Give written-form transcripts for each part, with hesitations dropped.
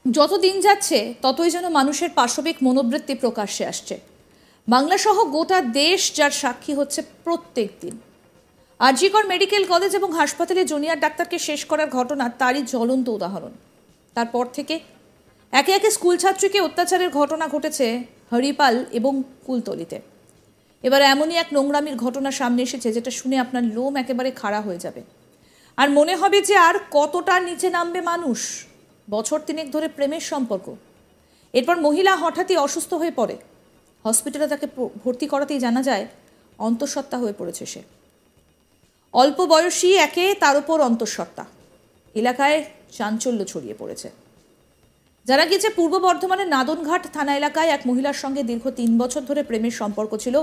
যত দিন যাচ্ছে ততই যেন মানুষের পাশবিক মনোবৃত্তি প্রকাশ্যে আসছে। বাংলা সহ গোটা দেশ যার সাক্ষী হচ্ছে প্রত্যেক দিন। আর.জি. কর মেডিকেল কলেজ এবং হাসপাতালে জুনিয়র ডাক্তারকে শেষ করার ঘটনা তারই জ্বলন্ত উদাহরণ। তারপর থেকে একে একে স্কুল ছাত্রীকে অত্যাচারের ঘটনা ঘটেছে হরিপাল এবং কুলতলিতে। এবার এমনই এক নোংরামির ঘটনা সামনে এসেছে যেটা শুনে আপনার লোম একেবারে খাড়া হয়ে যাবে, আর মনে হবে যে আর কতটা নিচে নামবে মানুষ। বছর তিনেক ধরে প্রেমের সম্পর্ক, এরপর মহিলা হঠাৎই অসুস্থ হয়ে পড়ে। হসপিটালে তাকে ভর্তি করাতেই জানা যায় অন্তঃসত্ত্বা হয়ে পড়েছে সে। অল্প বয়সী একে, তার উপর অন্তঃসত্ত্বা। এলাকায় চাঞ্চল্য ছড়িয়ে পড়েছে। জানা গিয়েছে পূর্ব বর্ধমানের নাদনঘাট থানা এলাকায় এক মহিলার সঙ্গে দীর্ঘ 3 বছর ধরে প্রেমের সম্পর্ক ছিল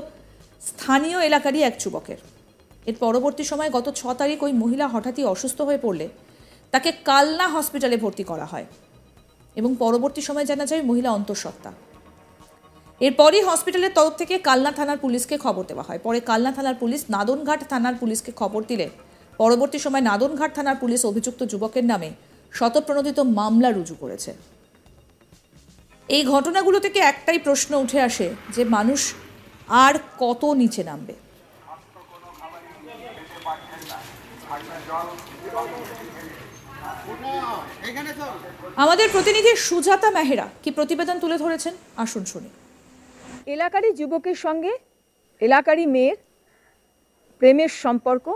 স্থানীয় এলাকারই এক যুবকের। এর পরবর্তী সময় গত 6 তারিখ ওই মহিলা হঠাৎই অসুস্থ হয়ে পড়লে তাকে কালনা হসপিটালে ভর্তি করা হয় এবং পরবর্তী সময় জানা যায় মহিলা অন্তঃসত্ত্বা। এরপরই হসপিটালের তরফ থেকে কালনা থানার পুলিশকে খবর দেওয়া হয়। পরে কালনা থানার পুলিশ নাদনঘাট থানার পুলিশকে খবর দিলে পরবর্তী সময় নাদনঘাট থানার পুলিশ অভিযুক্ত যুবকের নামে শতপ্রণোদিত মামলা রুজু করেছে। এই ঘটনাগুলো থেকে একটাই প্রশ্ন উঠে আসে যে মানুষ আর কত নিচে নামবে। আমাদের প্রতিনিধি সুজাতা মেহরা কি প্রতিবেদন তুলে ধরেছেন, আসুন শুনি। এলাকারই যুবকের সঙ্গে এলাকারই মেয়ের প্রেমের সম্পর্ক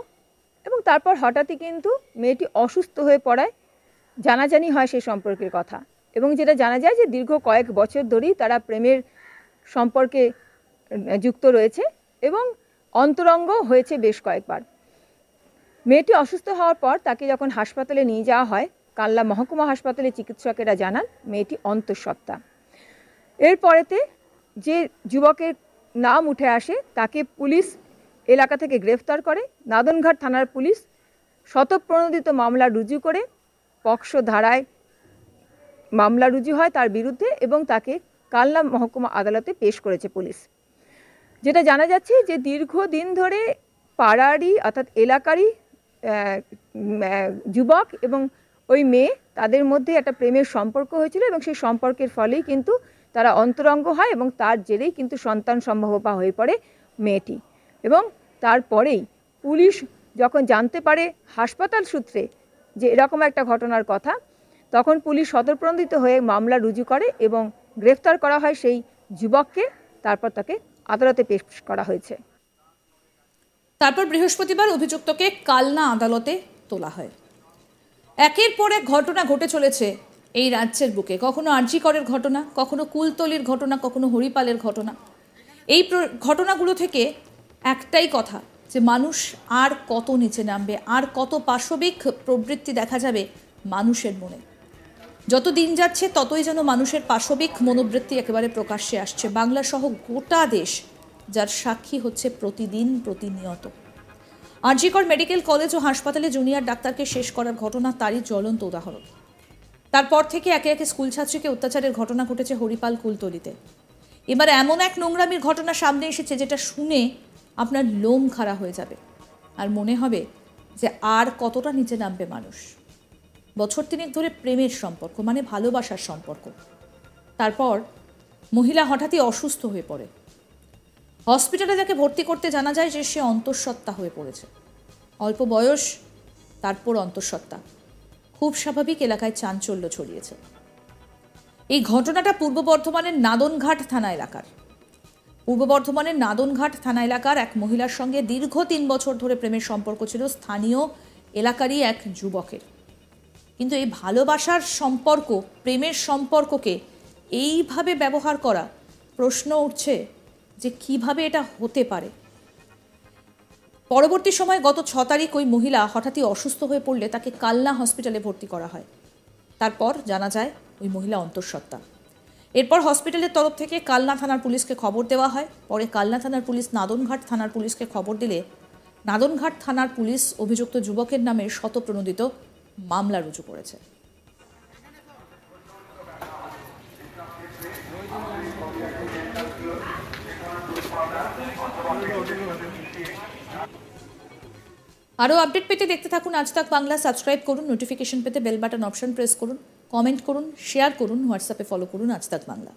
এবং তারপর হঠাৎই কিন্তু মেয়েটি অসুস্থ হয়ে পড়ায় জানাজানি হয় সেই সম্পর্কের কথা, এবং যেটা জানা যায় যে দীর্ঘ কয়েক বছর ধরেই তারা প্রেমের সম্পর্কে যুক্ত রয়েছে এবং অন্তরঙ্গ হয়েছে বেশ কয়েকবার। মেয়েটি অসুস্থ হওয়ার পর তাকে যখন হাসপাতালে নিয়ে যাওয়া হয়, কালনা মহকুমা হাসপাতালে চিকিৎসকেরা জানান মেয়েটি অন্তঃসত্ত্বা। এরপরেতে যে যুবকের নাম উঠে আসে তাকে পুলিশ এলাকা থেকে গ্রেফতার করে। নাদনঘাট থানার পুলিশ শতপ্রণোদিত মামলা রুজু করে পক্সো ধারায় মামলা রুজু হয় তার বিরুদ্ধে এবং তাকে কালনা মহকুমা আদালতে পেশ করেছে পুলিশ। যেটা জানা যাচ্ছে যে দীর্ঘদিন ধরে পাড়ারই অর্থাৎ এলাকারই যুবক এবং ওই মেয়ে তাদের মধ্যে একটা প্রেমের সম্পর্ক হয়েছিল এবং সেই সম্পর্কের ফলেই কিন্তু তারা অন্তরঙ্গ হয় এবং তার জেরেই কিন্তু সন্তান সম্ভবা হয়ে পড়ে মেয়েটি। এবং তারপরেই পুলিশ যখন জানতে পারে হাসপাতাল সূত্রে যে এরকম একটা ঘটনার কথা, তখন পুলিশ শতপ্রণোদিত হয়ে মামলা রুজু করে এবং গ্রেফতার করা হয় সেই যুবককে। তারপর তাকে আদালতে পেশ করা হয়েছে। তারপর বৃহস্পতিবার অভিযুক্তকে কালনা আদালতে তোলা হয়। একের পর এক ঘটনা ঘটে চলেছে এই রাজ্যের বুকে। কখনো আর.জি. করের ঘটনা, কখনো কুলতলির ঘটনা, কখনো হরিপালের ঘটনা। এই ঘটনাগুলো থেকে একটাই কথা যে মানুষ আর কত নিচে নামবে, আর কত পাশবিক প্রবৃত্তি দেখা যাবে মানুষের মনে। যত দিন যাচ্ছে ততই যেন মানুষের পাশবিক মনোবৃত্তি একেবারে প্রকাশ্যে আসছে। বাংলা সহ গোটা দেশ যার সাক্ষী হচ্ছে প্রতিদিন প্রতিনিয়ত। আর.জি. কর মেডিকেল কলেজ ও হাসপাতালে জুনিয়র ডাক্তারকে শেষ করার ঘটনা তারই জ্বলন্ত উদাহরণ। তারপর থেকে একে একে স্কুল ছাত্রীকে অত্যাচারের ঘটনা ঘটেছে হরিপাল কুলতলিতে। এবার এমন এক নোংরামির ঘটনা সামনে এসেছে যেটা শুনে আপনার লোম খাড়া হয়ে যাবে, আর মনে হবে যে আর কতটা নিচে নামবে মানুষ। বছর তিনেক ধরে প্রেমের সম্পর্ক, মানে ভালোবাসার সম্পর্ক। তারপর মহিলা হঠাৎই অসুস্থ হয়ে পড়ে। হসপিটালে যাকে ভর্তি করতে জানা যায় যে সে অন্তঃসত্ত্বা হয়ে পড়েছে। অল্প বয়স, তারপর অন্তঃসত্ত্বা। খুব স্বাভাবিক, এলাকায় চাঞ্চল্য ছড়িয়েছে। এই ঘটনাটা পূর্ব বর্ধমানের নাদনঘাট থানা এলাকার। পূর্ব বর্ধমানের নাদনঘাট থানা এলাকার এক মহিলার সঙ্গে দীর্ঘ 3 বছর ধরে প্রেমের সম্পর্ক ছিল স্থানীয় এলাকারই এক যুবকের। কিন্তু এই ভালোবাসার সম্পর্ক, প্রেমের সম্পর্ককে এইভাবে ব্যবহার করা, প্রশ্ন উঠছে যে কিভাবে এটা হতে পারে। পরবর্তী সময় গত 6 তারিখ ওই মহিলা হঠাৎই অসুস্থ হয়ে পড়লে তাকে কালনা হসপিটালে ভর্তি করা হয়। তারপর জানা যায় ওই মহিলা অন্তঃসত্ত্বা। এরপর হসপিটালের তরফ থেকে কালনা থানার পুলিশকে খবর দেওয়া হয়। পরে কালনা থানার পুলিশ নাদনঘাট থানার পুলিশকে খবর দিলে নাদনঘাট থানার পুলিশ অভিযুক্ত যুবকের নামে শতপ্রণোদিত মামলা রুজু করেছে। আরও আপডেট পেতে দেখতে থাকুন আজ তাক বাংলা। সাবস্ক্রাইব করুন, নোটিফিকেশন পেতে বেল বাটন অপশন প্রেস করুন। কমেন্ট করুন, শেয়ার করুন, হোয়াটসঅ্যাপে ফলো করুন আজ তাক বাংলা।